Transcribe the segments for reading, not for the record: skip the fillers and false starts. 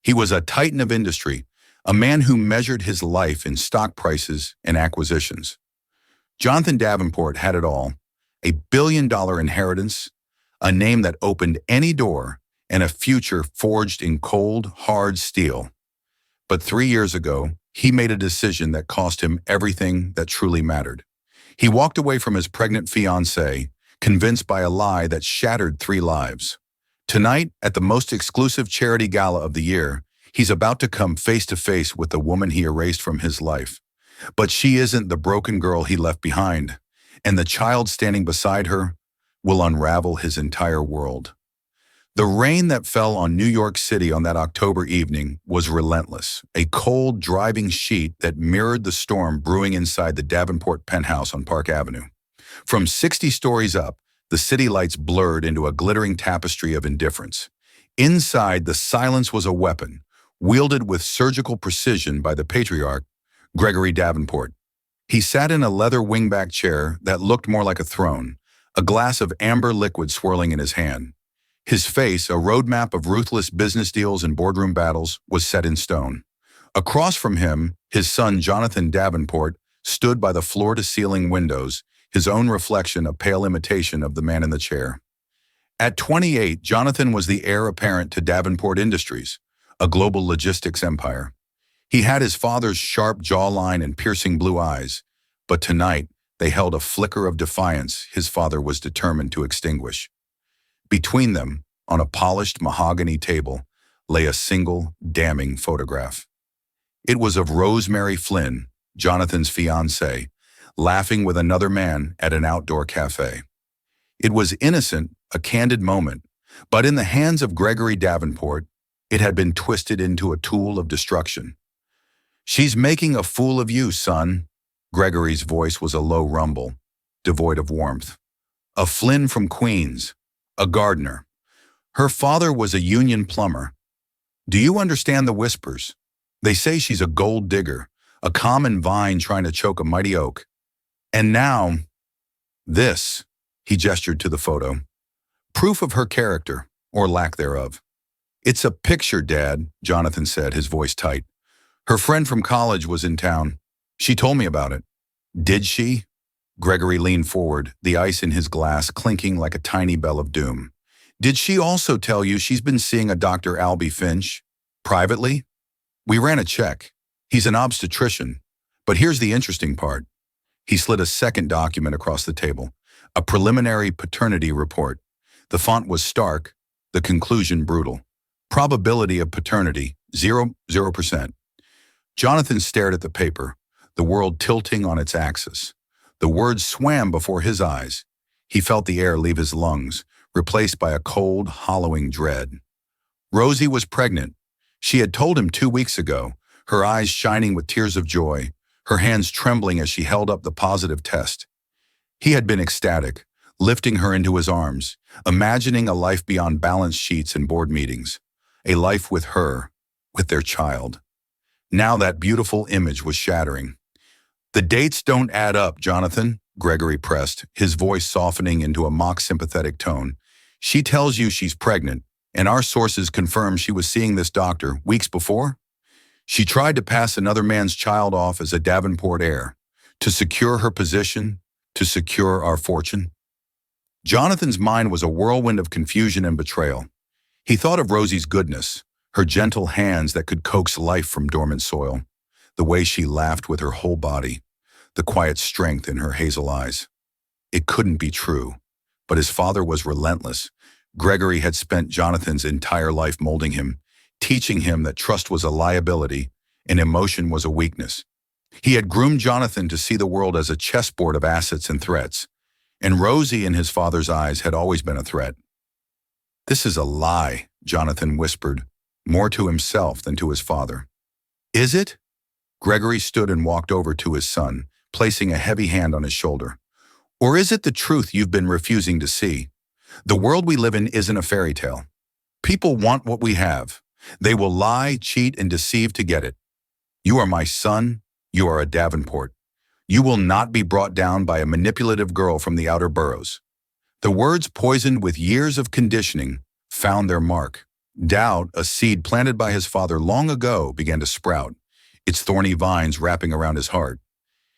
He was a titan of industry, a man who measured his life in stock prices and acquisitions. Jonathan Davenport had it all: a billion-dollar inheritance, a name that opened any door, and a future forged in cold, hard steel. But 3 years ago, he made a decision that cost him everything that truly mattered. He walked away from his pregnant fiancée, convinced by a lie that shattered 3 lives. Tonight, at the most exclusive charity gala of the year, he's about to come face to face with the woman he erased from his life. But she isn't the broken girl he left behind, and the child standing beside her will unravel his entire world. The rain that fell on New York City on that October evening was relentless, a cold, driving sheet that mirrored the storm brewing inside the Davenport penthouse on Park Avenue. From 60 stories up, the city lights blurred into a glittering tapestry of indifference. Inside, the silence was a weapon, wielded with surgical precision by the patriarch, Gregory Davenport. He sat in a leather wingback chair that looked more like a throne, a glass of amber liquid swirling in his hand. His face, a roadmap of ruthless business deals and boardroom battles, was set in stone. Across from him, his son Jonathan Davenport stood by the floor-to-ceiling windows, his own reflection a pale imitation of the man in the chair. At 28, Jonathan was the heir apparent to Davenport Industries, a global logistics empire. He had his father's sharp jawline and piercing blue eyes, but tonight they held a flicker of defiance his father was determined to extinguish. Between them, on a polished mahogany table, lay a single, damning photograph. It was of Rosemary Flynn, Jonathan's fiancée, laughing with another man at an outdoor cafe. It was innocent, a candid moment, but in the hands of Gregory Davenport, it had been twisted into a tool of destruction. "She's making a fool of you, son." Gregory's voice was a low rumble, devoid of warmth. "A Flynn from Queens, a gardener. Her father was a union plumber. Do you understand the whispers? They say she's a gold digger, a common vine trying to choke a mighty oak. And now, this," he gestured to the photo, "proof of her character, or lack thereof." "It's a picture, Dad," Jonathan said, his voice tight. "Her friend from college was in town. She told me about it." "Did she?" Gregory leaned forward, the ice in his glass clinking like a tiny bell of doom. "Did she also tell you she's been seeing a Dr. Albie Finch? Privately? We ran a check. He's an obstetrician. But here's the interesting part." He slid a second document across the table, a preliminary paternity report. The font was stark, the conclusion brutal. Probability of paternity, 0%. Jonathan stared at the paper, the world tilting on its axis. The words swam before his eyes. He felt the air leave his lungs, replaced by a cold, hollowing dread. Rosie was pregnant. She had told him 2 weeks ago, her eyes shining with tears of joy, her hands trembling as she held up the positive test. He had been ecstatic, lifting her into his arms, imagining a life beyond balance sheets and board meetings, a life with her, with their child. Now that beautiful image was shattering. "The dates don't add up, Jonathan," Gregory pressed, his voice softening into a mock-sympathetic tone. "She tells you she's pregnant, and our sources confirm she was seeing this doctor weeks before? She tried to pass another man's child off as a Davenport heir, to secure her position, to secure our fortune." Jonathan's mind was a whirlwind of confusion and betrayal. He thought of Rosie's goodness, her gentle hands that could coax life from dormant soil, the way she laughed with her whole body, the quiet strength in her hazel eyes. It couldn't be true, but his father was relentless. Gregory had spent Jonathan's entire life molding him, teaching him that trust was a liability and emotion was a weakness. He had groomed Jonathan to see the world as a chessboard of assets and threats, and Rosie in his father's eyes had always been a threat. "This is a lie," Jonathan whispered, more to himself than to his father. "Is it?" Gregory stood and walked over to his son, placing a heavy hand on his shoulder. "Or is it the truth you've been refusing to see? The world we live in isn't a fairy tale. People want what we have. They will lie, cheat, and deceive to get it. You are my son. You are a Davenport. You will not be brought down by a manipulative girl from the outer boroughs." The words, poisoned with years of conditioning, found their mark. Doubt, a seed planted by his father long ago, began to sprout, its thorny vines wrapping around his heart.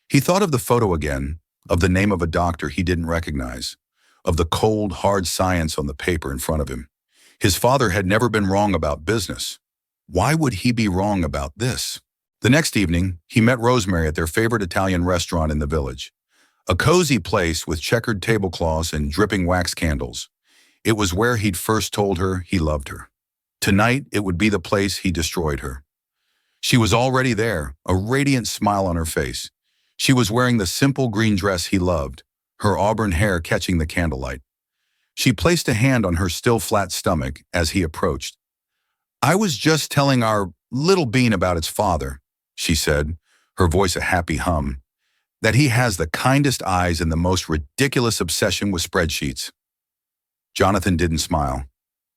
He thought of the photo again, of the name of a doctor he didn't recognize, of the cold, hard science on the paper in front of him. His father had never been wrong about business. Why would he be wrong about this? The next evening, he met Rosemary at their favorite Italian restaurant in the village. A cozy place with checkered tablecloths and dripping wax candles. It was where he'd first told her he loved her. Tonight, it would be the place he destroyed her. She was already there, a radiant smile on her face. She was wearing the simple green dress he loved, her auburn hair catching the candlelight. She placed a hand on her still flat stomach as he approached. "I was just telling our little bean about its father," she said, her voice a happy hum, "that he has the kindest eyes and the most ridiculous obsession with spreadsheets." Jonathan didn't smile.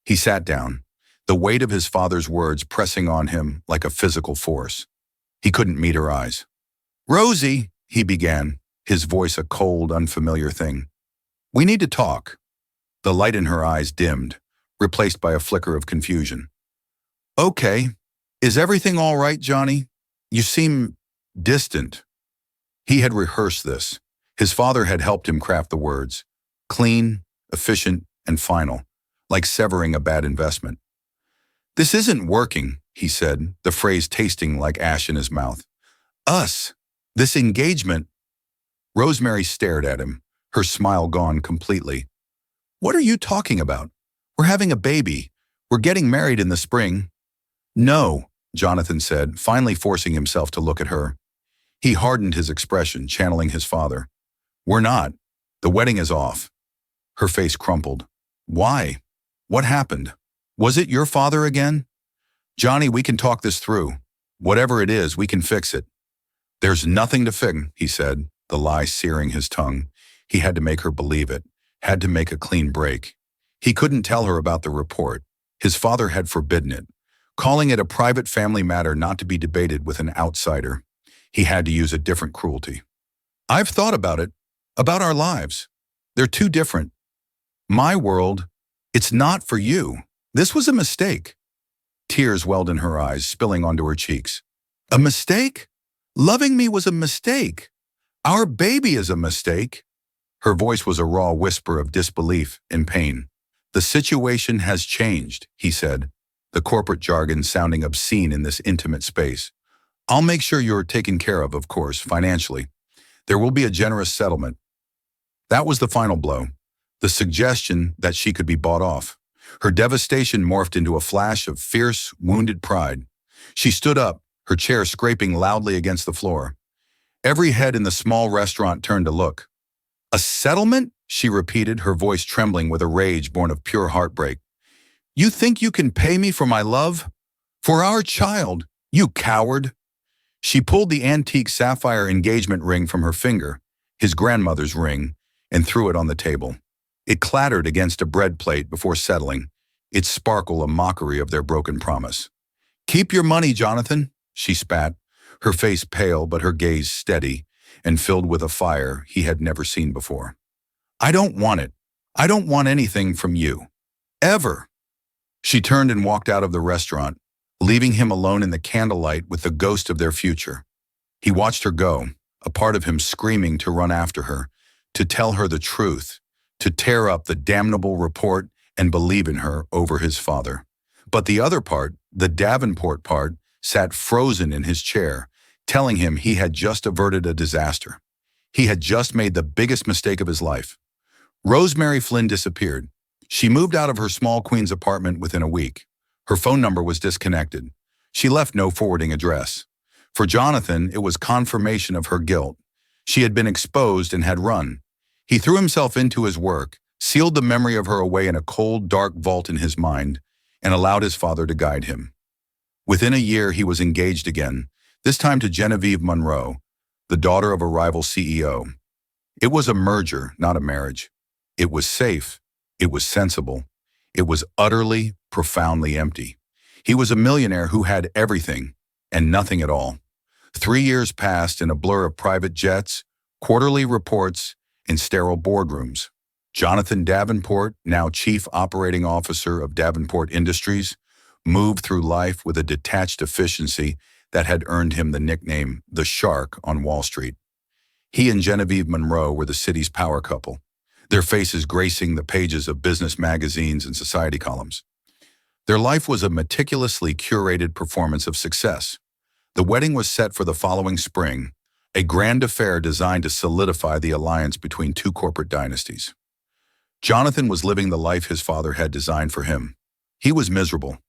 He sat down, the weight of his father's words pressing on him like a physical force. He couldn't meet her eyes. "Rosie," he began, his voice a cold, unfamiliar thing. "We need to talk." The light in her eyes dimmed, replaced by a flicker of confusion. "Okay. Is everything all right, Johnny? You seem distant." He had rehearsed this. His father had helped him craft the words. Clean, efficient, and final, like severing a bad investment. "This isn't working," he said, the phrase tasting like ash in his mouth. "Us. This engagement." Rosemary stared at him, her smile gone completely. "What are you talking about? We're having a baby. We're getting married in the spring." "No," Jonathan said, finally forcing himself to look at her. He hardened his expression, channeling his father. "We're not. The wedding is off." Her face crumpled. "Why? What happened? Was it your father again?" "Johnny, we can talk this through. Whatever it is, we can fix it." "There's nothing to fix," he said, the lie searing his tongue. He had to make her believe it, had to make a clean break. He couldn't tell her about the report. His father had forbidden it, calling it a private family matter not to be debated with an outsider. He had to use a different cruelty. "I've thought about it, about our lives. They're too different. My world, it's not for you. This was a mistake." Tears welled in her eyes, spilling onto her cheeks. "A mistake? Loving me was a mistake. Our baby is a mistake." Her voice was a raw whisper of disbelief and pain. "The situation has changed," he said, the corporate jargon sounding obscene in this intimate space. "I'll make sure you're taken care of course, financially. There will be a generous settlement." That was the final blow, the suggestion that she could be bought off. Her devastation morphed into a flash of fierce, wounded pride. She stood up, her chair scraping loudly against the floor. Every head in the small restaurant turned to look. "A settlement?" she repeated, her voice trembling with a rage born of pure heartbreak. "You think you can pay me for my love? For our child? You coward!" She pulled the antique sapphire engagement ring from her finger, his grandmother's ring, and threw it on the table. It clattered against a bread plate before settling, its sparkle a mockery of their broken promise. "Keep your money, Jonathan," she spat, her face pale but her gaze steady and filled with a fire he had never seen before. "I don't want it. I don't want anything from you. Ever." She turned and walked out of the restaurant, leaving him alone in the candlelight with the ghost of their future. He watched her go, a part of him screaming to run after her, to tell her the truth, to tear up the damnable report and believe in her over his father. But the other part, the Davenport part, sat frozen in his chair, telling him he had just averted a disaster. He had just made the biggest mistake of his life. Rosemary Flynn disappeared. She moved out of her small Queens apartment within a week. Her phone number was disconnected. She left no forwarding address. For Jonathan, it was confirmation of her guilt. She had been exposed and had run. He threw himself into his work, sealed the memory of her away in a cold, dark vault in his mind, and allowed his father to guide him. Within a year, he was engaged again, this time to Genevieve Monroe, the daughter of a rival CEO. It was a merger, not a marriage. It was safe. It was sensible. It was utterly, profoundly empty. He was a millionaire who had everything and nothing at all. 3 years passed in a blur of private jets, quarterly reports, and sterile boardrooms. Jonathan Davenport, now Chief Operating Officer of Davenport Industries, moved through life with a detached efficiency that had earned him the nickname the Shark on Wall Street. He and Genevieve Monroe were the city's power couple, their faces gracing the pages of business magazines and society columns. Their life was a meticulously curated performance of success. The wedding was set for the following spring, a grand affair designed to solidify the alliance between two corporate dynasties. Jonathan was living the life his father had designed for him. He was miserable.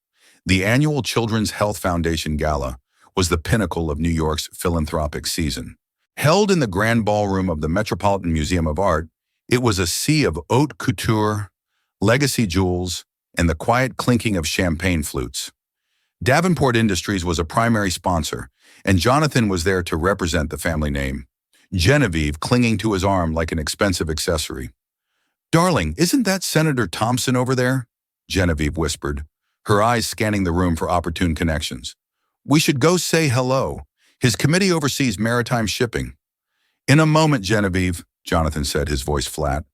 The annual Children's Health Foundation Gala was the pinnacle of New York's philanthropic season. Held in the grand ballroom of the Metropolitan Museum of Art, it was a sea of haute couture, legacy jewels, and the quiet clinking of champagne flutes. Davenport Industries was a primary sponsor, and Jonathan was there to represent the family name, Genevieve clinging to his arm like an expensive accessory. "Darling, isn't that Senator Thompson over there?" Genevieve whispered, her eyes scanning the room for opportune connections. "We should go say hello. His committee oversees maritime shipping." "In a moment, Genevieve," Jonathan said, his voice flat.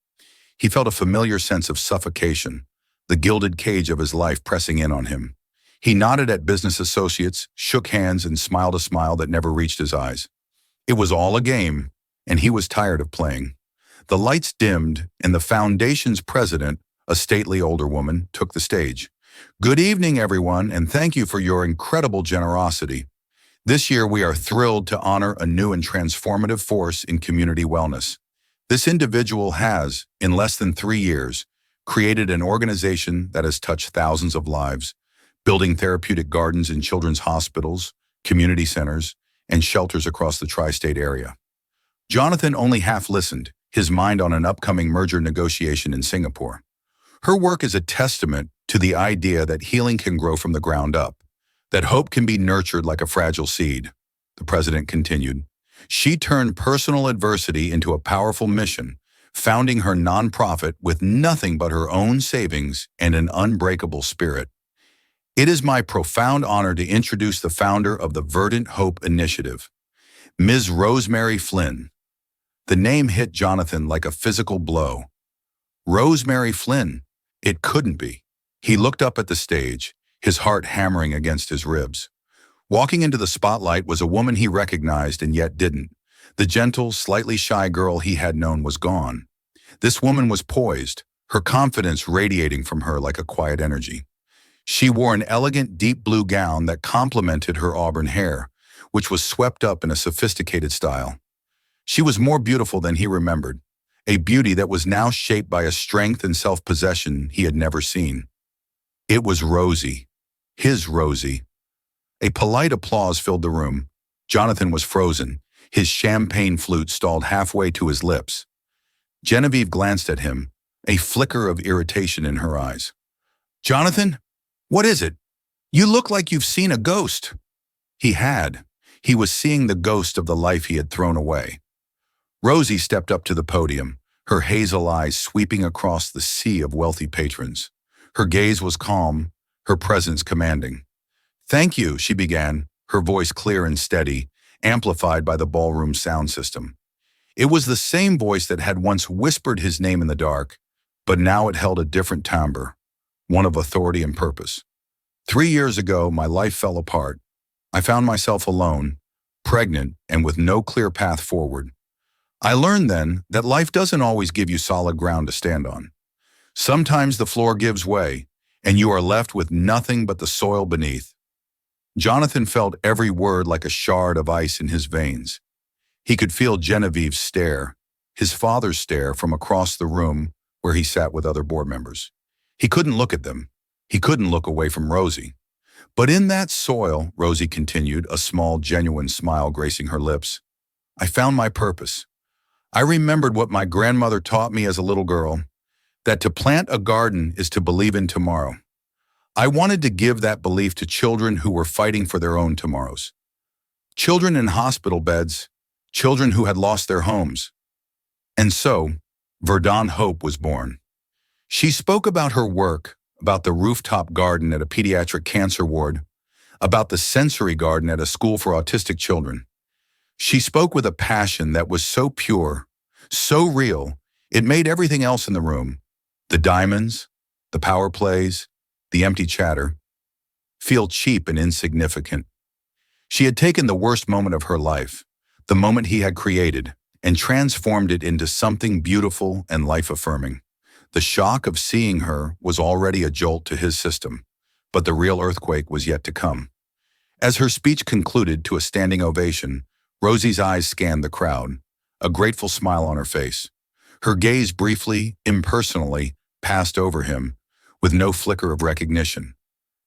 He felt a familiar sense of suffocation, the gilded cage of his life pressing in on him. He nodded at business associates, shook hands, and smiled a smile that never reached his eyes. It was all a game, and he was tired of playing. The lights dimmed, and the foundation's president, a stately older woman, took the stage. "Good evening, everyone, and thank you for your incredible generosity. This year, we are thrilled to honor a new and transformative force in community wellness. This individual has, in less than 3 years, created an organization that has touched thousands of lives, building therapeutic gardens in children's hospitals, community centers, and shelters across the tri-state area." Jonathan only half listened, his mind on an upcoming merger negotiation in Singapore. Her work is a testament to the idea that healing can grow from the ground up, that hope can be nurtured like a fragile seed, the president continued. She turned personal adversity into a powerful mission, founding her nonprofit with nothing but her own savings and an unbreakable spirit. It is my profound honor to introduce the founder of the Verdant Hope Initiative, Ms. Rosemary Flynn. The name hit Jonathan like a physical blow. Rosemary Flynn. It couldn't be. He looked up at the stage, his heart hammering against his ribs. Walking into the spotlight was a woman he recognized and yet didn't. The gentle, slightly shy girl he had known was gone. This woman was poised, her confidence radiating from her like a quiet energy. She wore an elegant deep blue gown that complemented her auburn hair, which was swept up in a sophisticated style. She was more beautiful than he remembered, a beauty that was now shaped by a strength and self-possession he had never seen. It was Rosie, his Rosie. A polite applause filled the room. Jonathan was frozen, his champagne flute stalled halfway to his lips. Genevieve glanced at him, a flicker of irritation in her eyes. "Jonathan? What is it? You look like you've seen a ghost." He had. He was seeing the ghost of the life he had thrown away. Rosie stepped up to the podium, her hazel eyes sweeping across the sea of wealthy patrons. Her gaze was calm, her presence commanding. "Thank you," she began, her voice clear and steady, amplified by the ballroom sound system. It was the same voice that had once whispered his name in the dark, but now it held a different timbre, one of authority and purpose. 3 years ago, my life fell apart. I found myself alone, pregnant, and with no clear path forward. I learned then that life doesn't always give you solid ground to stand on. Sometimes the floor gives way, and you are left with nothing but the soil beneath. Jonathan felt every word like a shard of ice in his veins. He could feel Genevieve's stare, his father's stare from across the room where he sat with other board members. He couldn't look at them. He couldn't look away from Rosie. "But in that soil," Rosie continued, a small, genuine smile gracing her lips, "I found my purpose. I remembered what my grandmother taught me as a little girl, that to plant a garden is to believe in tomorrow. I wanted to give that belief to children who were fighting for their own tomorrows. Children in hospital beds, children who had lost their homes. And so, Verdant Hope was born." She spoke about her work, about the rooftop garden at a pediatric cancer ward, about the sensory garden at a school for autistic children. She spoke with a passion that was so pure, so real, it made everything else in the room, the diamonds, the power plays, the empty chatter, feel cheap and insignificant. She had taken the worst moment of her life, the moment he had created, and transformed it into something beautiful and life-affirming. The shock of seeing her was already a jolt to his system, but the real earthquake was yet to come. As her speech concluded to a standing ovation, Rosie's eyes scanned the crowd, a grateful smile on her face. Her gaze briefly, impersonally, passed over him, with no flicker of recognition.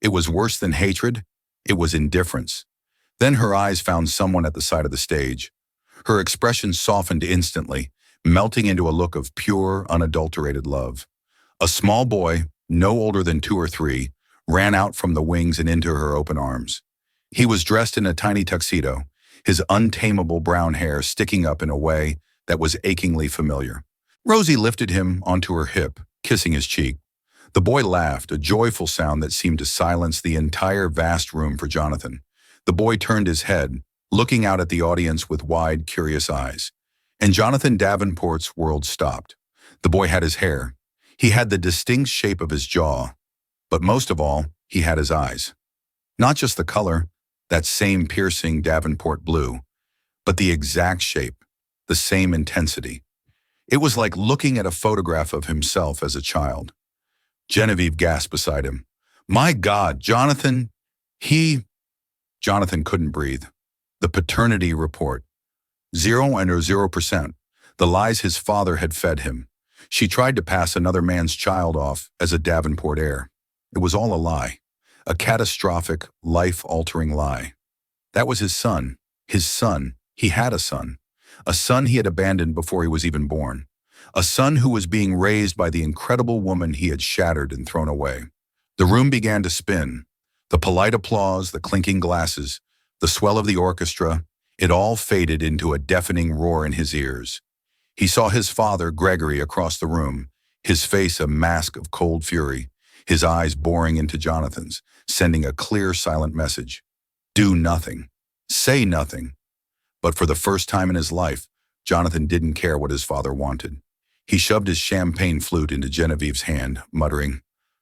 It was worse than hatred, it was indifference. Then her eyes found someone at the side of the stage. Her expression softened instantly, melting into a look of pure, unadulterated love. A small boy, no older than 2 or 3, ran out from the wings and into her open arms. He was dressed in a tiny tuxedo, his untamable brown hair sticking up in a way that was achingly familiar. Rosie lifted him onto her hip, kissing his cheek. The boy laughed, a joyful sound that seemed to silence the entire vast room for Jonathan. The boy turned his head, looking out at the audience with wide, curious eyes. And Jonathan Davenport's world stopped. The boy had his hair. He had the distinct shape of his jaw. But most of all, he had his eyes. Not just the color, that same piercing Davenport blue, but the exact shape, the same intensity. It was like looking at a photograph of himself as a child. Genevieve gasped beside him. "My God, Jonathan, Jonathan couldn't breathe. The paternity report. 0 and 0%. The lies his father had fed him. She tried to pass another man's child off as a Davenport heir. It was all a lie. A catastrophic, life-altering lie. That was his son. His son. He had a son. A son he had abandoned before he was even born. A son who was being raised by the incredible woman he had shattered and thrown away. The room began to spin. The polite applause, the clinking glasses, the swell of the orchestra, it all faded into a deafening roar in his ears. He saw his father, Gregory, across the room, his face a mask of cold fury, his eyes boring into Jonathan's, sending a clear, silent message. Do nothing. Say nothing. But for the first time in his life, Jonathan didn't care what his father wanted. He shoved his champagne flute into Genevieve's hand, muttering,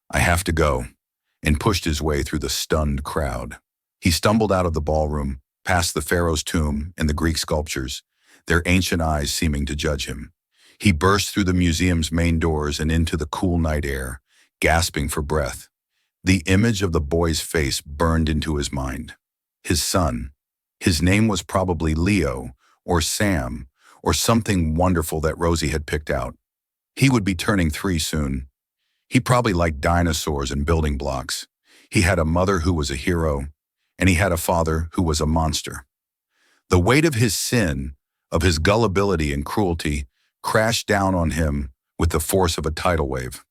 "I have to go," and pushed his way through the stunned crowd. He stumbled out of the ballroom, past the pharaoh's tomb and the Greek sculptures, their ancient eyes seeming to judge him. He burst through the museum's main doors and into the cool night air, gasping for breath. The image of the boy's face burned into his mind. His son. His name was probably Leo, or Sam, or something wonderful that Rosie had picked out. He would be turning 3 soon. He probably liked dinosaurs and building blocks. He had a mother who was a hero, and he had a father who was a monster. The weight of his sin, of his gullibility and cruelty, crashed down on him with the force of a tidal wave.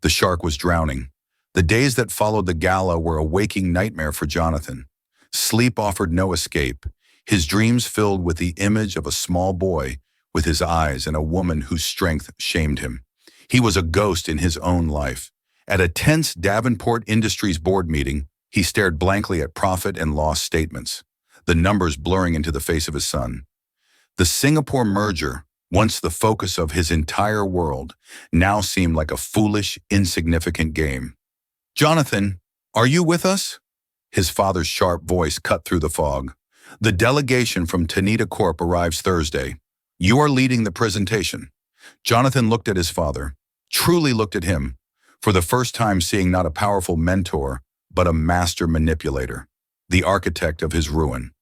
The shark was drowning. The days that followed the gala were a waking nightmare for Jonathan. Sleep offered no escape, his dreams filled with the image of a small boy with his eyes and a woman whose strength shamed him. He was a ghost in his own life. At a tense Davenport Industries board meeting, he stared blankly at profit and loss statements, the numbers blurring into the face of his son. The Singapore merger, once the focus of his entire world, now seemed like a foolish, insignificant game. "Jonathan, are you with us?" His father's sharp voice cut through the fog. "The delegation from Tanita Corp arrives Thursday. You are leading the presentation." Jonathan looked at his father, truly looked at him, for the first time seeing not a powerful mentor, but a master manipulator, the architect of his ruin.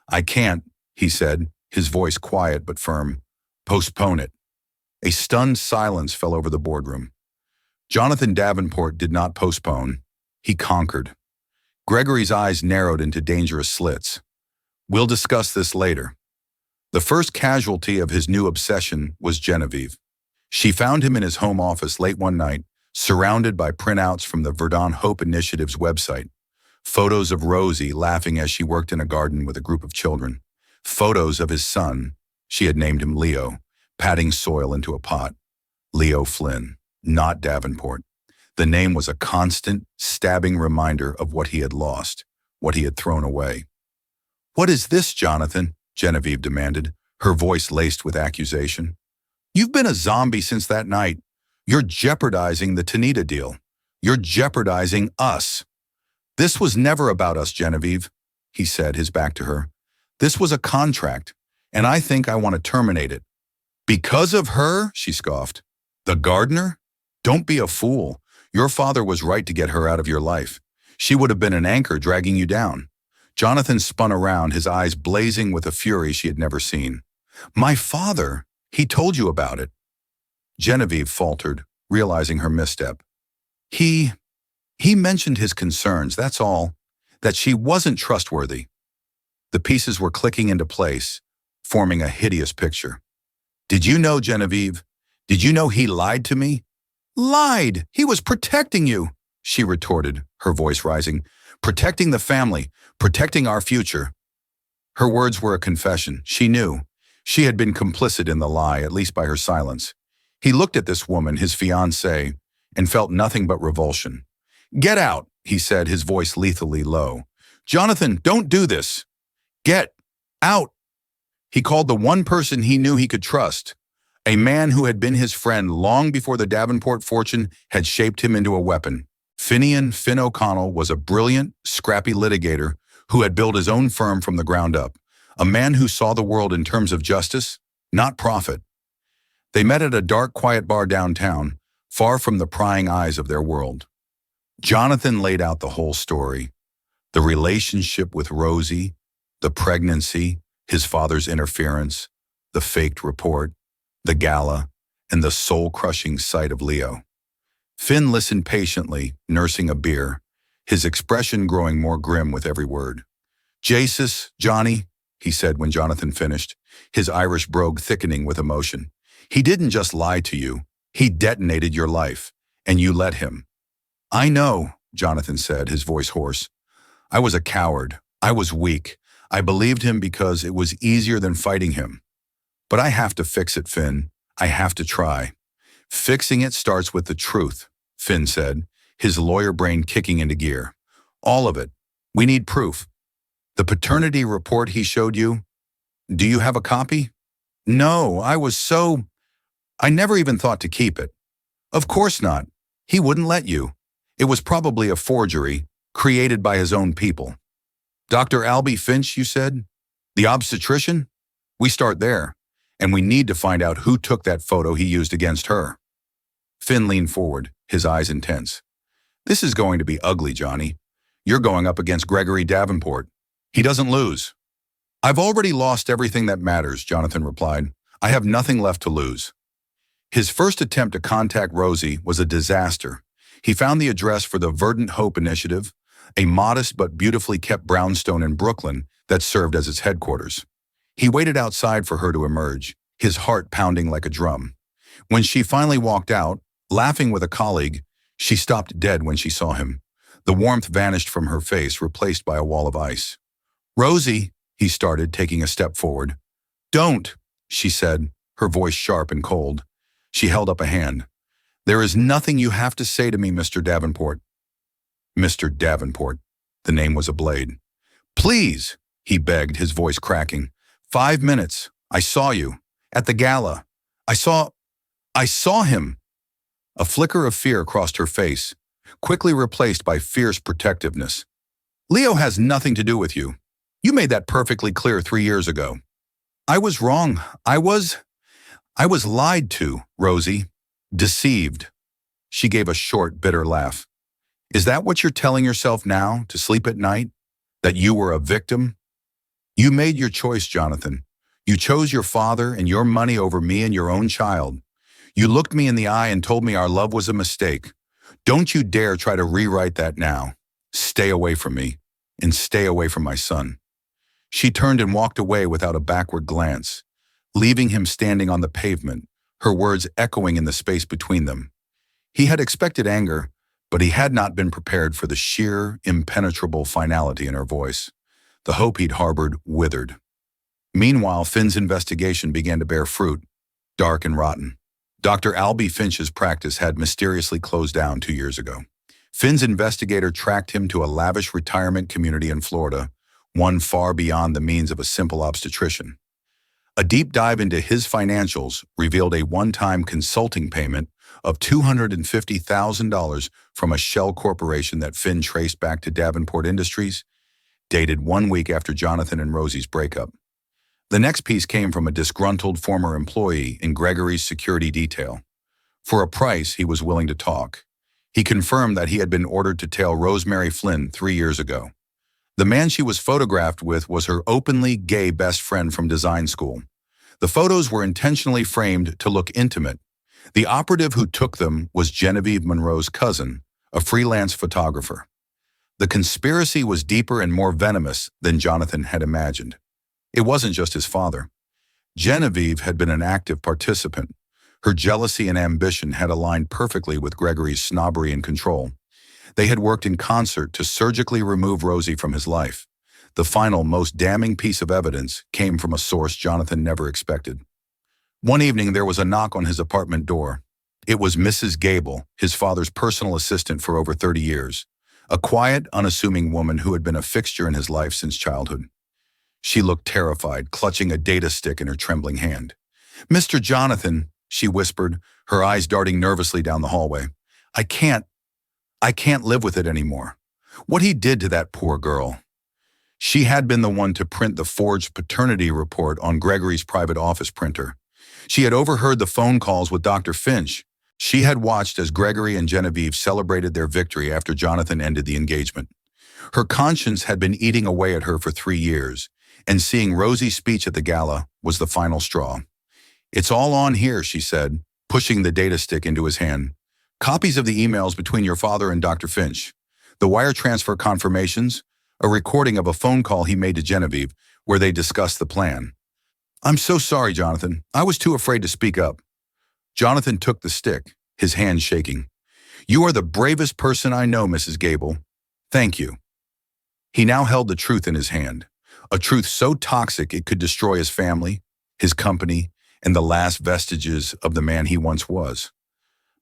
"I can't," he said, his voice quiet but firm. "Postpone it." A stunned silence fell over the boardroom. Jonathan Davenport did not postpone. He conquered. Gregory's eyes narrowed into dangerous slits. "We'll discuss this later." The first casualty of his new obsession was Genevieve. She found him in his home office late one night, surrounded by printouts from the Verdant Hope Initiative's website. Photos of Rosie laughing as she worked in a garden with a group of children. Photos of his son, she had named him Leo, patting soil into a pot. Leo Flynn, not Davenport. The name was a constant, stabbing reminder of what he had lost, what he had thrown away. "What is this, Jonathan?" Genevieve demanded, her voice laced with accusation. "You've been a zombie since that night. You're jeopardizing the Tanita deal. You're jeopardizing us." "This was never about us, Genevieve," he said, his back to her. "This was a contract, and I think I want to terminate it." "Because of her?" she scoffed. "The gardener? Don't be a fool. Your father was right to get her out of your life. She would have been an anchor dragging you down." Jonathan spun around, his eyes blazing with a fury she had never seen. "My father? He told you about it." Genevieve faltered, realizing her misstep. He mentioned his concerns, that's all. That she wasn't trustworthy." The pieces were clicking into place, forming a hideous picture. "Did you know, Genevieve? Did you know he lied to me?" "Lied! He was protecting you," she retorted, her voice rising. "Protecting the family, protecting our future." Her words were a confession. She knew. She had been complicit in the lie, at least by her silence. He looked at this woman, his fiancée, and felt nothing but revulsion. "Get out," he said, his voice lethally low. "Jonathan, don't do this. Get out." He called the one person he knew he could trust, a man who had been his friend long before the Davenport fortune had shaped him into a weapon. Finn O'Connell was a brilliant, scrappy litigator who had built his own firm from the ground up, a man who saw the world in terms of justice, not profit. They met at a dark, quiet bar downtown, far from the prying eyes of their world. Jonathan laid out the whole story: the relationship with Rosie, the pregnancy, his father's interference, the faked report, the gala, and the soul-crushing sight of Leo. Finn listened patiently, nursing a beer, his expression growing more grim with every word. "Jesus, Johnny," he said when Jonathan finished, his Irish brogue thickening with emotion. "He didn't just lie to you. He detonated your life, and you let him." "I know," Jonathan said, his voice hoarse. "I was a coward. I was weak. I believed him because it was easier than fighting him. But I have to fix it, Finn. I have to try." "Fixing it starts with the truth," Finn said, his lawyer brain kicking into gear. "All of it. We need proof. The paternity report he showed you, do you have a copy?" "No, I never even thought to keep it." "Of course not. He wouldn't let you. It was probably a forgery, created by his own people." "Dr. Albie Finch, you said? The obstetrician? We start there, and we need to find out who took that photo he used against her." Finn leaned forward, his eyes intense. "This is going to be ugly, Johnny. You're going up against Gregory Davenport. He doesn't lose." "I've already lost everything that matters," Jonathan replied. "I have nothing left to lose." His first attempt to contact Rosie was a disaster. He found the address for the Verdant Hope Initiative, a modest but beautifully kept brownstone in Brooklyn that served as its headquarters. He waited outside for her to emerge, his heart pounding like a drum. When she finally walked out, laughing with a colleague, she stopped dead when she saw him. The warmth vanished from her face, replaced by a wall of ice. "Rosie," he started, taking a step forward. "Don't," she said, her voice sharp and cold. She held up a hand. "There is nothing you have to say to me, Mr. Davenport." Mr. Davenport. The name was a blade. "Please," he begged, his voice cracking. 5 minutes. I saw you. At the gala. I saw him." A flicker of fear crossed her face, quickly replaced by fierce protectiveness. "Leo has nothing to do with you. You made that perfectly clear 3 years ago." "I was wrong. I was lied to, Rosie. Deceived." She gave a short, bitter laugh. "Is that what you're telling yourself now, to sleep at night? That you were a victim?" "You made your choice, Jonathan. You chose your father and your money over me and your own child. You looked me in the eye and told me our love was a mistake. Don't you dare try to rewrite that now. Stay away from me, and stay away from my son." She turned and walked away without a backward glance, leaving him standing on the pavement, her words echoing in the space between them. He had expected anger, but he had not been prepared for the sheer, impenetrable finality in her voice. The hope he'd harbored withered. Meanwhile, Finn's investigation began to bear fruit, dark and rotten. Dr. Albie Finch's practice had mysteriously closed down 2 years ago. Finn's investigator tracked him to a lavish retirement community in Florida, one far beyond the means of a simple obstetrician. A deep dive into his financials revealed a one-time consulting payment of $250,000 from a shell corporation that Finn traced back to Davenport Industries, dated 1 week after Jonathan and Rosie's breakup. The next piece came from a disgruntled former employee in Gregory's security detail. For a price, he was willing to talk. He confirmed that he had been ordered to tail Rosemary Flynn 3 years ago. The man she was photographed with was her openly gay best friend from design school. The photos were intentionally framed to look intimate. The operative who took them was Genevieve Monroe's cousin, a freelance photographer. The conspiracy was deeper and more venomous than Jonathan had imagined. It wasn't just his father. Genevieve had been an active participant. Her jealousy and ambition had aligned perfectly with Gregory's snobbery and control. They had worked in concert to surgically remove Rosie from his life. The final, most damning piece of evidence came from a source Jonathan never expected. One evening, there was a knock on his apartment door. It was Mrs. Gable, his father's personal assistant for over 30 years, a quiet, unassuming woman who had been a fixture in his life since childhood. She looked terrified, clutching a data stick in her trembling hand. "Mr. Jonathan," she whispered, her eyes darting nervously down the hallway. I can't live with it anymore. What he did to that poor girl." She had been the one to print the forged paternity report on Gregory's private office printer. She had overheard the phone calls with Dr. Finch. She had watched as Gregory and Genevieve celebrated their victory after Jonathan ended the engagement. Her conscience had been eating away at her for 3 years, and seeing Rosie's speech at the gala was the final straw. "It's all on here," she said, pushing the data stick into his hand. "Copies of the emails between your father and Dr. Finch, the wire transfer confirmations, a recording of a phone call he made to Genevieve where they discussed the plan." "I'm so sorry, Jonathan. I was too afraid to speak up." Jonathan took the stick, his hand shaking. "You are the bravest person I know, Mrs. Gable. Thank you." He now held the truth in his hand, a truth so toxic it could destroy his family, his company, and the last vestiges of the man he once was.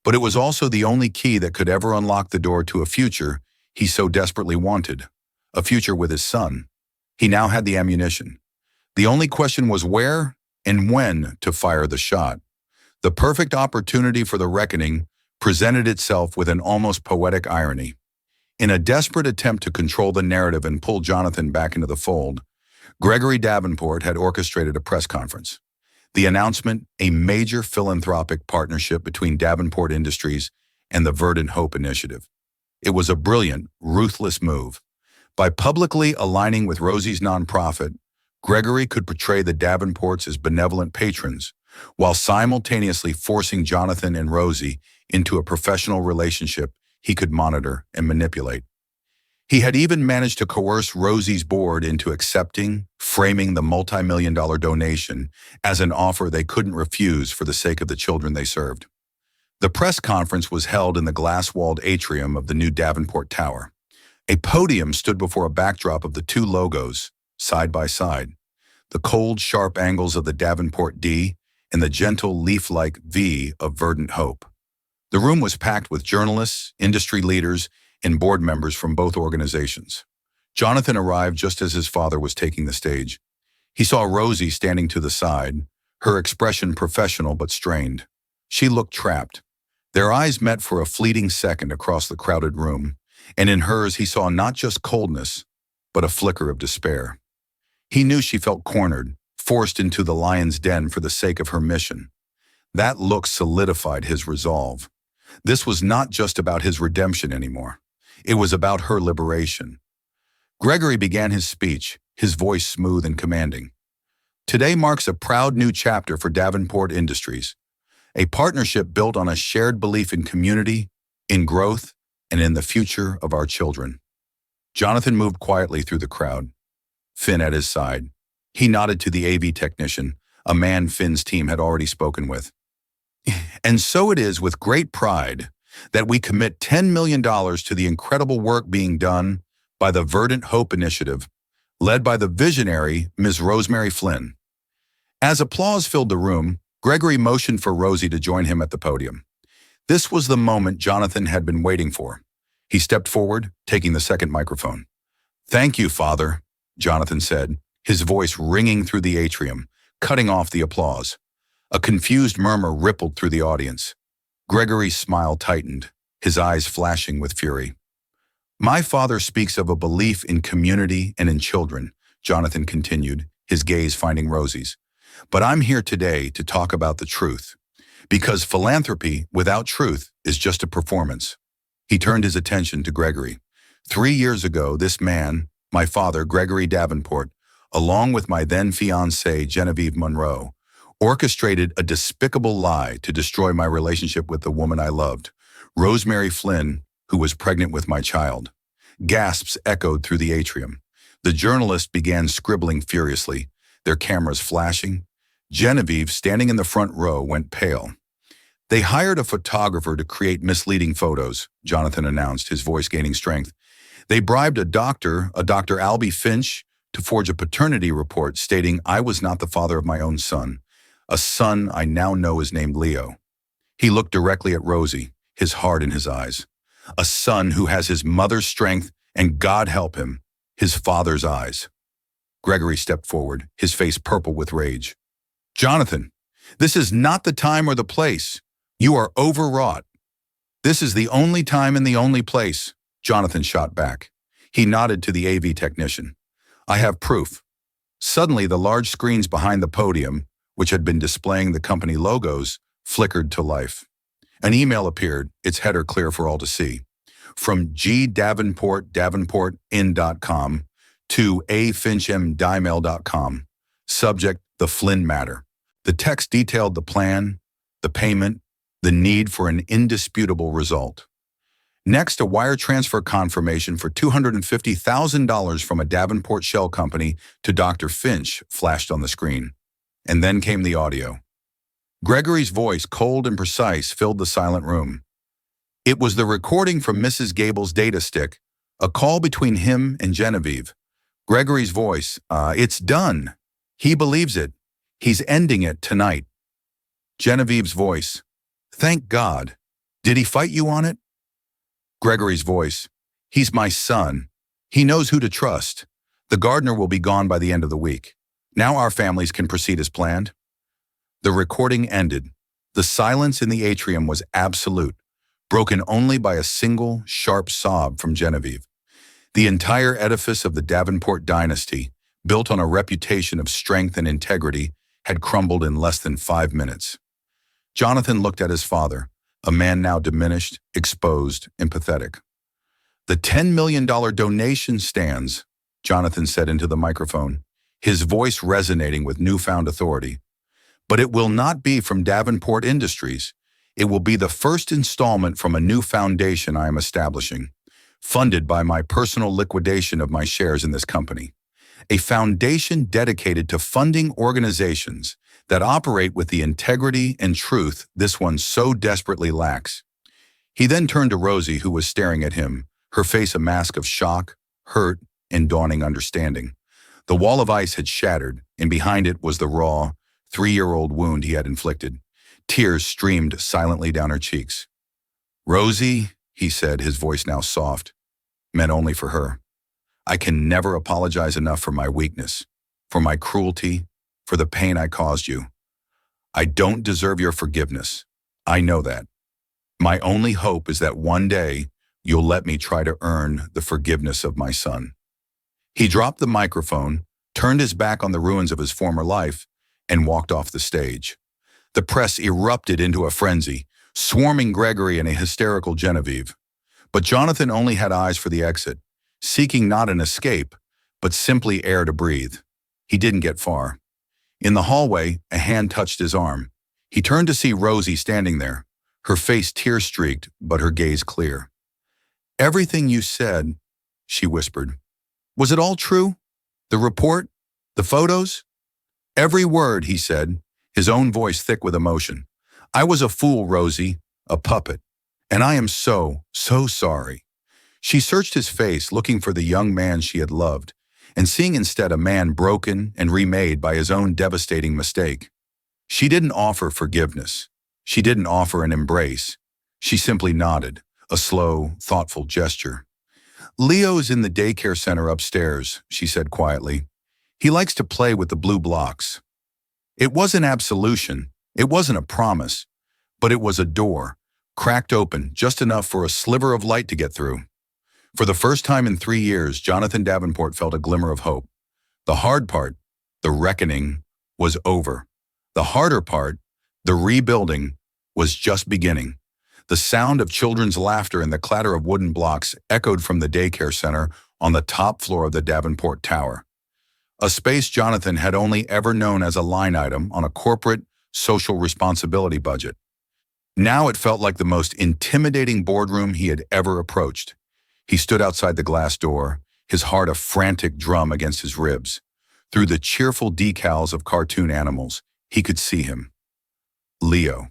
But it was also the only key that could ever unlock the door to a future he so desperately wanted, a future with his son. He now had the ammunition. The only question was where and when to fire the shot. The perfect opportunity for the reckoning presented itself with an almost poetic irony. In a desperate attempt to control the narrative and pull Jonathan back into the fold, Gregory Davenport had orchestrated a press conference. The announcement, a major philanthropic partnership between Davenport Industries and the Verdant Hope Initiative. It was a brilliant, ruthless move. By publicly aligning with Rosie's nonprofit, Gregory could portray the Davenports as benevolent patrons, while simultaneously forcing Jonathan and Rosie into a professional relationship he could monitor and manipulate. He had even managed to coerce Rosie's board into accepting, framing the multi-million-dollar donation as an offer they couldn't refuse for the sake of the children they served. The press conference was held in the glass-walled atrium of the new Davenport Tower. A podium stood before a backdrop of the two logos, side by side, the cold, sharp angles of the Davenport D and the gentle, leaf-like V of Verdant Hope. The room was packed with journalists, industry leaders, and board members from both organizations. Jonathan arrived just as his father was taking the stage. He saw Rosie standing to the side, her expression professional but strained. She looked trapped. Their eyes met for a fleeting second across the crowded room, and in hers he saw not just coldness, but a flicker of despair. He knew she felt cornered, forced into the lion's den for the sake of her mission. That look solidified his resolve. This was not just about his redemption anymore. It was about her liberation. Gregory began his speech, his voice smooth and commanding. "Today marks a proud new chapter for Davenport Industries, a partnership built on a shared belief in community, in growth, and in the future of our children." Jonathan moved quietly through the crowd, Finn at his side. He nodded to the AV technician, a man Finn's team had already spoken with. "And so it is with great pride that we commit $10 million to the incredible work being done by the Verdant Hope Initiative, led by the visionary Ms. Rosemary Flynn." As applause filled the room, Gregory motioned for Rosie to join him at the podium. This was the moment Jonathan had been waiting for. He stepped forward, taking the second microphone. "Thank you, Father," Jonathan said, his voice ringing through the atrium, cutting off the applause. A confused murmur rippled through the audience. Gregory's smile tightened, his eyes flashing with fury. My father speaks of a belief in community and in children, Jonathan continued, his gaze finding Rosie's. But I'm here today to talk about the truth. Because philanthropy without truth is just a performance. He turned his attention to Gregory. 3 years ago, this man, my father, Gregory Davenport, along with my then fiancée, Genevieve Monroe, orchestrated a despicable lie to destroy my relationship with the woman I loved, Rosemary Flynn, who was pregnant with my child. Gasps echoed through the atrium. The journalists began scribbling furiously, their cameras flashing. Genevieve, standing in the front row, went pale. They hired a photographer to create misleading photos, Jonathan announced, his voice gaining strength. They bribed a Dr. Albie Finch, to forge a paternity report stating I was not the father of my own son, a son I now know is named Leo. He looked directly at Rosie, his heart in his eyes. A son who has his mother's strength and, God help him, his father's eyes. Gregory stepped forward, his face purple with rage. Jonathan, this is not the time or the place. You are overwrought. This is the only time and the only place, Jonathan shot back. He nodded to the AV technician. I have proof. Suddenly, the large screens behind the podium, which had been displaying the company logos, flickered to life. An email appeared, its header clear for all to see. From Davenportin.com to afinchmdimail.com. Subject, the Flynn matter. The text detailed the plan, the payment, the need for an indisputable result. Next, a wire transfer confirmation for $250,000 from a Davenport shell company to Dr. Finch flashed on the screen. And then came the audio. Gregory's voice, cold and precise, filled the silent room. It was the recording from Mrs. Gable's data stick, a call between him and Genevieve. Gregory's voice, it's done. He believes it. He's ending it tonight. Genevieve's voice, thank God. Did he fight you on it? Gregory's voice, he's my son. He knows who to trust. The gardener will be gone by the end of the week. Now our families can proceed as planned. The recording ended. The silence in the atrium was absolute, broken only by a single, sharp sob from Genevieve. The entire edifice of the Davenport dynasty, built on a reputation of strength and integrity, had crumbled in less than 5 minutes. Jonathan looked at his father, a man now diminished, exposed, and pathetic. The $10 million donation stands, Jonathan said into the microphone, his voice resonating with newfound authority. But it will not be from Davenport Industries. It will be the first installment from a new foundation I am establishing, funded by my personal liquidation of my shares in this company. A foundation dedicated to funding organizations that operate with the integrity and truth this one so desperately lacks. He then turned to Rosie, who was staring at him, her face a mask of shock, hurt, and dawning understanding. The wall of ice had shattered, and behind it was the raw, 3-year-old wound he had inflicted. Tears streamed silently down her cheeks. Rosie, he said, his voice now soft, meant only for her. I can never apologize enough for my weakness, for my cruelty, for the pain I caused you. I don't deserve your forgiveness. I know that. My only hope is that one day you'll let me try to earn the forgiveness of my son. He dropped the microphone, turned his back on the ruins of his former life, and walked off the stage. The press erupted into a frenzy, swarming Gregory and a hysterical Genevieve. But Jonathan only had eyes for the exit, seeking not an escape, but simply air to breathe. He didn't get far. In the hallway, a hand touched his arm. He turned to see Rosie standing there, her face tear-streaked, but her gaze clear. Everything you said, she whispered. Was it all true? The report? The photos? Every word, he said, his own voice thick with emotion. I was a fool, Rosie, a puppet, and I am so sorry. She searched his face, looking for the young man she had loved, and seeing instead a man broken and remade by his own devastating mistake. She didn't offer forgiveness. She didn't offer an embrace. She simply nodded, a slow, thoughtful gesture. Leo's in the daycare center upstairs, she said quietly. He likes to play with the blue blocks. It wasn't absolution, it wasn't a promise, but it was a door, cracked open just enough for a sliver of light to get through. For the first time in 3 years, Jonathan Davenport felt a glimmer of hope. The hard part, the reckoning, was over. The harder part, the rebuilding, was just beginning. The sound of children's laughter and the clatter of wooden blocks echoed from the daycare center on the top floor of the Davenport Tower. A space Jonathan had only ever known as a line item on a corporate social responsibility budget. Now it felt like the most intimidating boardroom he had ever approached. He stood outside the glass door, his heart a frantic drum against his ribs. Through the cheerful decals of cartoon animals, he could see him. Leo.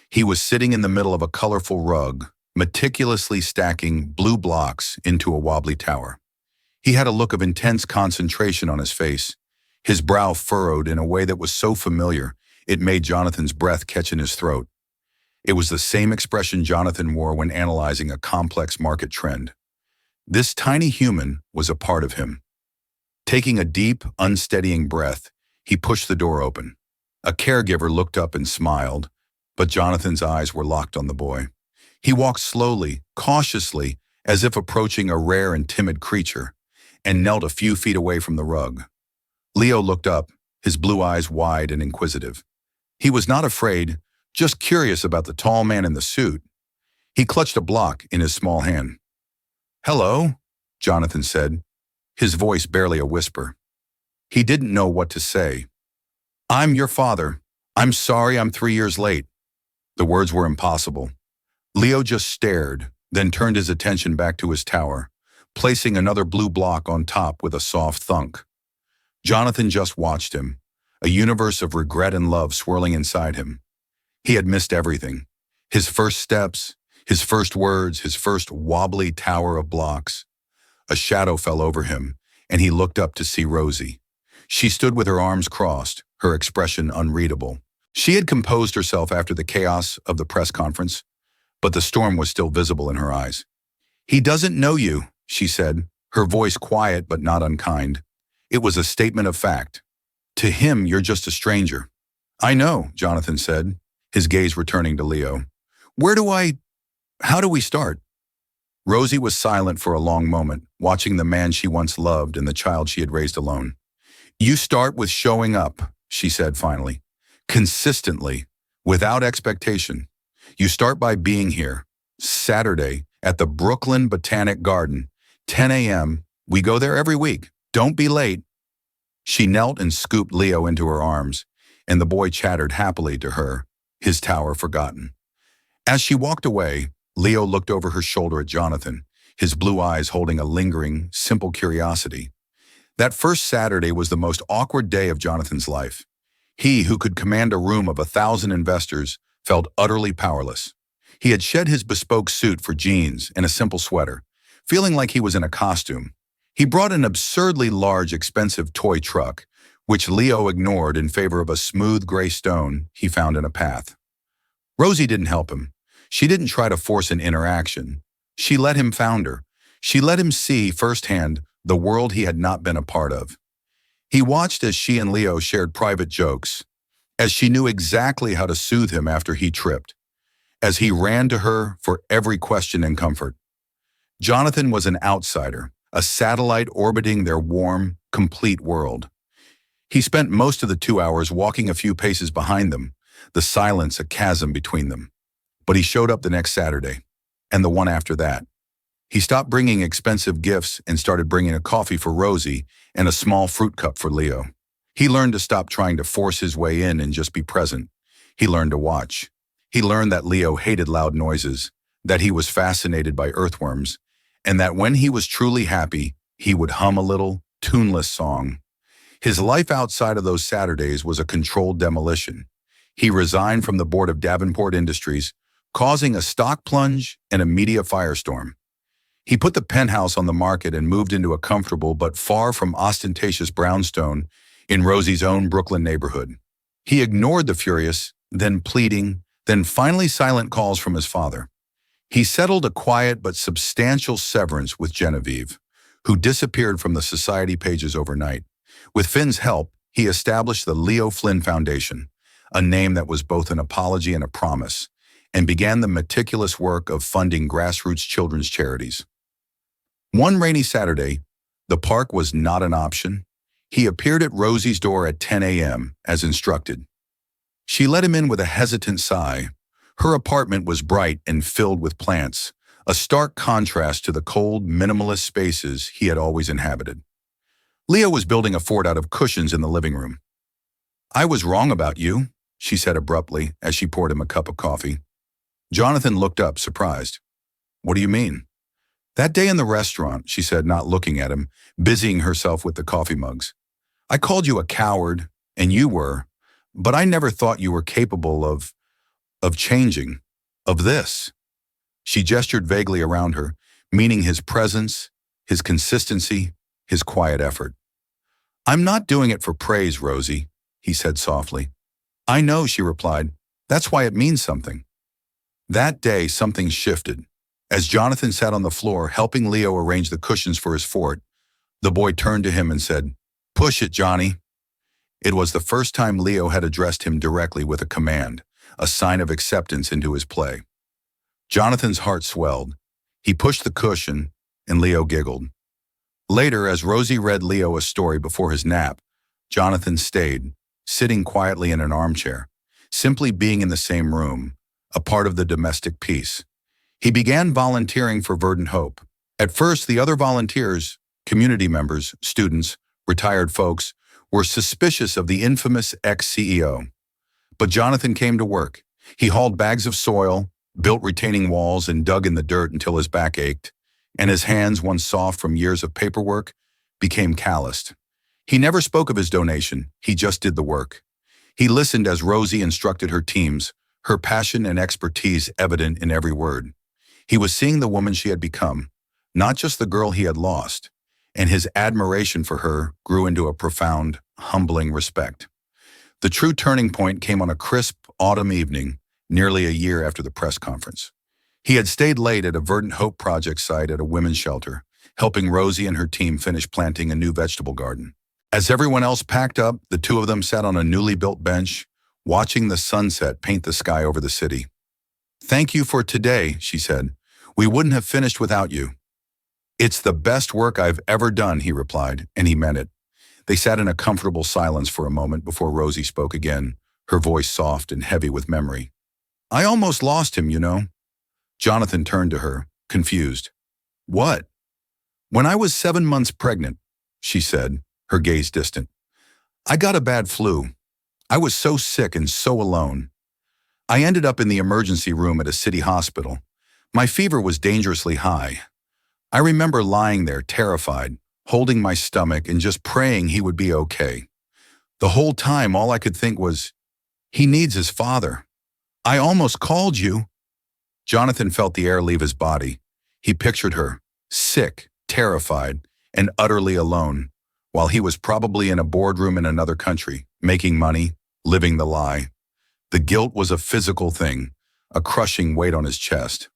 He was sitting in the middle of a colorful rug, meticulously stacking blue blocks into a wobbly tower. He had a look of intense concentration on his face, his brow furrowed in a way that was so familiar it made Jonathan's breath catch in his throat. It was the same expression Jonathan wore when analyzing a complex market trend. This tiny human was a part of him. Taking a deep, unsteadying breath, he pushed the door open. A caregiver looked up and smiled, but Jonathan's eyes were locked on the boy. He walked slowly, cautiously, as if approaching a rare and timid creature, and knelt a few feet away from the rug. Leo looked up, his blue eyes wide and inquisitive. He was not afraid, just curious about the tall man in the suit. He clutched a block in his small hand. "Hello," Jonathan said, his voice barely a whisper. He didn't know what to say. "I'm your father. I'm sorry I'm 3 years late." The words were impossible. Leo just stared, then turned his attention back to his tower, placing another blue block on top with a soft thunk. Jonathan just watched him, a universe of regret and love swirling inside him. He had missed everything. His first steps, his first words, his first wobbly tower of blocks. A shadow fell over him, and he looked up to see Rosie. She stood with her arms crossed, her expression unreadable. She had composed herself after the chaos of the press conference, but the storm was still visible in her eyes. "He doesn't know you," she said, her voice quiet but not unkind. It was a statement of fact. "To him, you're just a stranger." "I know," Jonathan said, his gaze returning to Leo. How do we start?" Rosie was silent for a long moment, watching the man she once loved and the child she had raised alone. "You start with showing up," she said finally. "Consistently, without expectation. You start by being here. Saturday, at the Brooklyn Botanic Garden, 10 a.m. We go there every week. Don't be late." She knelt and scooped Leo into her arms, and the boy chattered happily to her, his tower forgotten. As she walked away, Leo looked over her shoulder at Jonathan, his blue eyes holding a lingering, simple curiosity. That first Saturday was the most awkward day of Jonathan's life. He, who could command a room of 1,000 investors, felt utterly powerless. He had shed his bespoke suit for jeans and a simple sweater, feeling like he was in a costume. He brought an absurdly large, expensive toy truck, which Leo ignored in favor of a smooth gray stone he found in a path. Rosie didn't help him. She didn't try to force an interaction. She let him founder. She let him see firsthand the world he had not been a part of. He watched as she and Leo shared private jokes, as she knew exactly how to soothe him after he tripped, as he ran to her for every question and comfort. Jonathan was an outsider, a satellite orbiting their warm, complete world. He spent most of the 2 hours walking a few paces behind them, the silence a chasm between them. But he showed up the next Saturday, and the one after that. He stopped bringing expensive gifts and started bringing a coffee for Rosie and a small fruit cup for Leo. He learned to stop trying to force his way in and just be present. He learned to watch. He learned that Leo hated loud noises, that he was fascinated by earthworms, and that when he was truly happy, he would hum a little, tuneless song. His life outside of those Saturdays was a controlled demolition. He resigned from the board of Davenport Industries, causing a stock plunge and a media firestorm. He put the penthouse on the market and moved into a comfortable but far from ostentatious brownstone in Rosie's own Brooklyn neighborhood. He ignored the furious, then pleading, then finally silent calls from his father. He settled a quiet but substantial severance with Genevieve, who disappeared from the society pages overnight. With Finn's help, he established the Leo Flynn Foundation, a name that was both an apology and a promise, and began the meticulous work of funding grassroots children's charities. One rainy Saturday, the park was not an option. He appeared at Rosie's door at 10 a.m., as instructed. She let him in with a hesitant sigh. Her apartment was bright and filled with plants, a stark contrast to the cold, minimalist spaces he had always inhabited. Leo was building a fort out of cushions in the living room. "I was wrong about you," she said abruptly as she poured him a cup of coffee. Jonathan looked up, surprised. "What do you mean?" "That day in the restaurant," she said, not looking at him, busying herself with the coffee mugs. "I called you a coward, and you were, but I never thought you were capable of changing, of this." She gestured vaguely around her, meaning his presence, his consistency, his quiet effort. "I'm not doing it for praise, Rosie," he said softly. "I know," she replied. "That's why it means something." That day, something shifted. As Jonathan sat on the floor, helping Leo arrange the cushions for his fort, the boy turned to him and said, "Push it, Johnny." It was the first time Leo had addressed him directly with a command, a sign of acceptance into his play. Jonathan's heart swelled. He pushed the cushion, and Leo giggled. Later, as Rosie read Leo a story before his nap, Jonathan stayed, sitting quietly in an armchair, simply being in the same room, a part of the domestic peace. He began volunteering for Verdant Hope. At first, the other volunteers, community members, students, retired folks, were suspicious of the infamous ex-CEO. But Jonathan came to work. He hauled bags of soil, built retaining walls, and dug in the dirt until his back ached, and his hands, once soft from years of paperwork, became calloused. He never spoke of his donation, he just did the work. He listened as Rosie instructed her teams, her passion and expertise evident in every word. He was seeing the woman she had become, not just the girl he had lost, and his admiration for her grew into a profound, humbling respect. The true turning point came on a crisp autumn evening, nearly a year after the press conference. He had stayed late at a Verdant Hope project site at a women's shelter, helping Rosie and her team finish planting a new vegetable garden. As everyone else packed up, the two of them sat on a newly built bench, watching the sunset paint the sky over the city. "Thank you for today," she said. "We wouldn't have finished without you." "It's the best work I've ever done," he replied, and he meant it. They sat in a comfortable silence for a moment before Rosie spoke again, her voice soft and heavy with memory. "I almost lost him, you know." Jonathan turned to her, confused. "What?" "When I was 7 months pregnant," she said, her gaze distant. "I got a bad flu. I was so sick and so alone. I ended up in the emergency room at a city hospital. My fever was dangerously high. I remember lying there, terrified, holding my stomach and just praying he would be okay. The whole time, all I could think was, he needs his father. I almost called you." Jonathan felt the air leave his body. He pictured her, sick, terrified, and utterly alone, while he was probably in a boardroom in another country, making money, living the lie. The guilt was a physical thing, a crushing weight on his chest.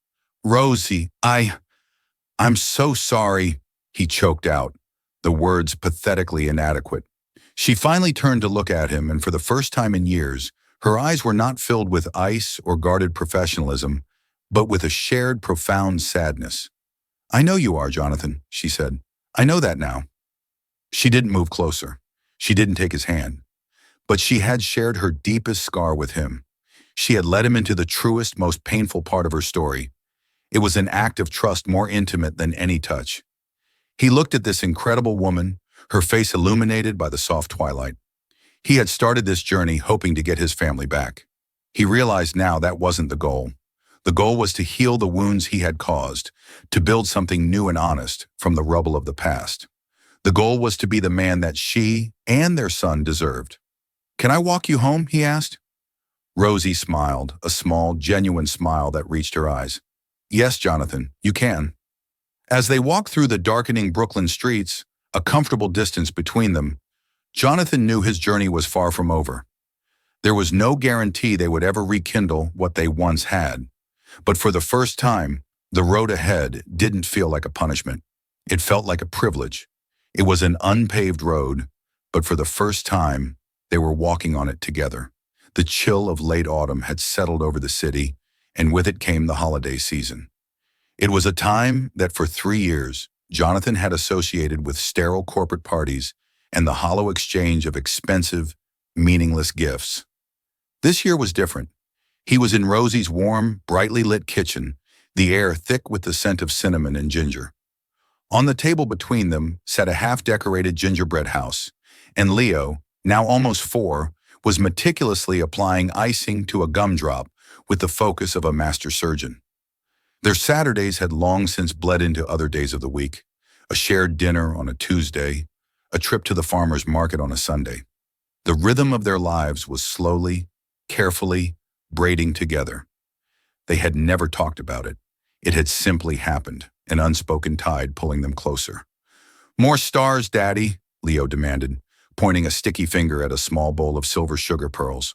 "Rosie, I'm so sorry," he choked out, the words pathetically inadequate. She finally turned to look at him, and for the first time in years, her eyes were not filled with ice or guarded professionalism, but with a shared profound sadness. "I know you are, Jonathan," she said. "I know that now." She didn't move closer. She didn't take his hand. But she had shared her deepest scar with him. She had led him into the truest, most painful part of her story. It was an act of trust more intimate than any touch. He looked at this incredible woman, her face illuminated by the soft twilight. He had started this journey hoping to get his family back. He realized now that wasn't the goal. The goal was to heal the wounds he had caused, to build something new and honest from the rubble of the past. The goal was to be the man that she and their son deserved. "Can I walk you home?" he asked. Rosie smiled, a small, genuine smile that reached her eyes. "Yes, Jonathan, you can." As they walked through the darkening Brooklyn streets, a comfortable distance between them, Jonathan knew his journey was far from over. There was no guarantee they would ever rekindle what they once had. But for the first time, the road ahead didn't feel like a punishment. It felt like a privilege. It was an unpaved road, but for the first time, they were walking on it together. The chill of late autumn had settled over the city, and with it came the holiday season. It was a time that for 3 years, Jonathan had associated with sterile corporate parties and the hollow exchange of expensive, meaningless gifts. This year was different. He was in Rosie's warm, brightly lit kitchen, the air thick with the scent of cinnamon and ginger. On the table between them sat a half-decorated gingerbread house, and Leo, now almost 4, was meticulously applying icing to a gumdrop with the focus of a master surgeon. Their Saturdays had long since bled into other days of the week, a shared dinner on a Tuesday, a trip to the farmer's market on a Sunday. The rhythm of their lives was slowly, carefully braiding together. They had never talked about it. It had simply happened, an unspoken tide pulling them closer. "More stars, Daddy," Leo demanded, pointing a sticky finger at a small bowl of silver sugar pearls.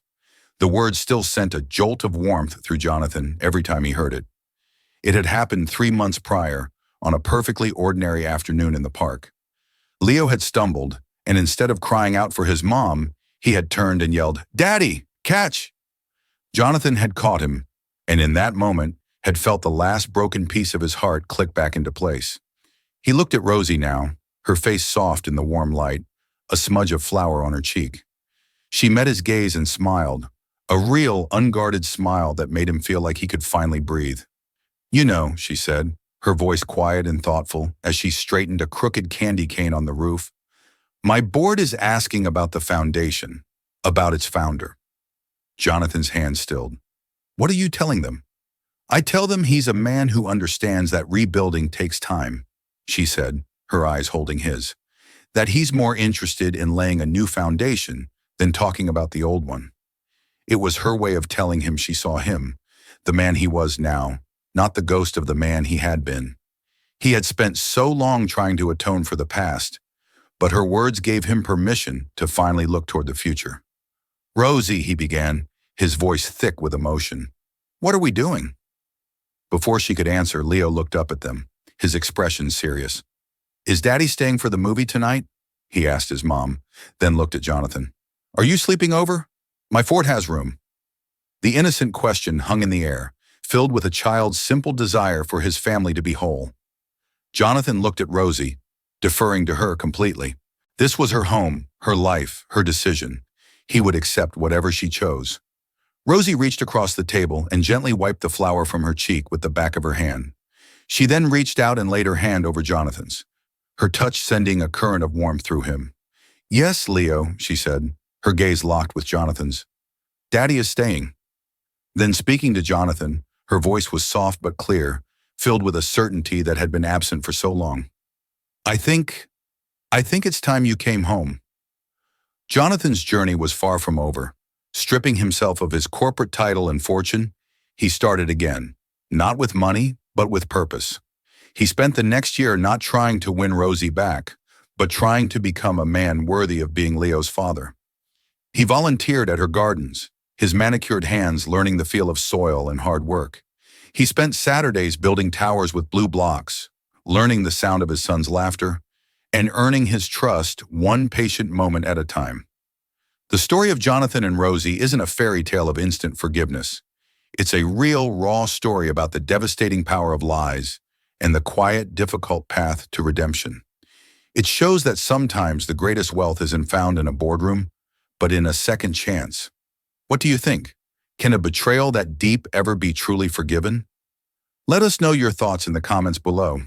The word still sent a jolt of warmth through Jonathan every time he heard it. It had happened 3 months prior, on a perfectly ordinary afternoon in the park. Leo had stumbled, and instead of crying out for his mom, he had turned and yelled, "Daddy, catch!" Jonathan had caught him, and in that moment had felt the last broken piece of his heart click back into place. He looked at Rosie now, her face soft in the warm light, a smudge of flour on her cheek. She met his gaze and smiled, a real, unguarded smile that made him feel like he could finally breathe. "You know," she said, her voice quiet and thoughtful as she straightened a crooked candy cane on the roof, "my board is asking about the foundation, about its founder." Jonathan's hand stilled. "What are you telling them?" "I tell them he's a man who understands that rebuilding takes time," she said, her eyes holding his. "That he's more interested in laying a new foundation than talking about the old one." It was her way of telling him she saw him, the man he was now, not the ghost of the man he had been. He had spent so long trying to atone for the past, but her words gave him permission to finally look toward the future. "Rosie," he began, his voice thick with emotion. "What are we doing?" Before she could answer, Leo looked up at them, his expression serious. "Is Daddy staying for the movie tonight?" he asked his mom, then looked at Jonathan. "Are you sleeping over? My fort has room." The innocent question hung in the air, filled with a child's simple desire for his family to be whole. Jonathan looked at Rosie, deferring to her completely. This was her home, her life, her decision. He would accept whatever she chose. Rosie reached across the table and gently wiped the flour from her cheek with the back of her hand. She then reached out and laid her hand over Jonathan's, her touch sending a current of warmth through him. "Yes, Leo," she said, her gaze locked with Jonathan's. "Daddy is staying." Then speaking to Jonathan, her voice was soft but clear, filled with a certainty that had been absent for so long. I think it's time you came home." Jonathan's journey was far from over. Stripping himself of his corporate title and fortune, he started again, not with money, but with purpose. He spent the next year not trying to win Rosie back, but trying to become a man worthy of being Leo's father. He volunteered at her gardens, his manicured hands learning the feel of soil and hard work. He spent Saturdays building towers with blue blocks, learning the sound of his son's laughter, and earning his trust one patient moment at a time. The story of Jonathan and Rosie isn't a fairy tale of instant forgiveness. It's a real, raw story about the devastating power of lies and the quiet, difficult path to redemption. It shows that sometimes the greatest wealth isn't found in a boardroom, but in a second chance. What do you think? Can a betrayal that deep ever be truly forgiven? Let us know your thoughts in the comments below.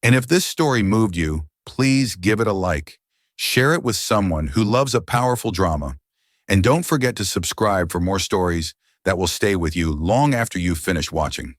And if this story moved you, please give it a like. Share it with someone who loves a powerful drama. And don't forget to subscribe for more stories that will stay with you long after you finish watching.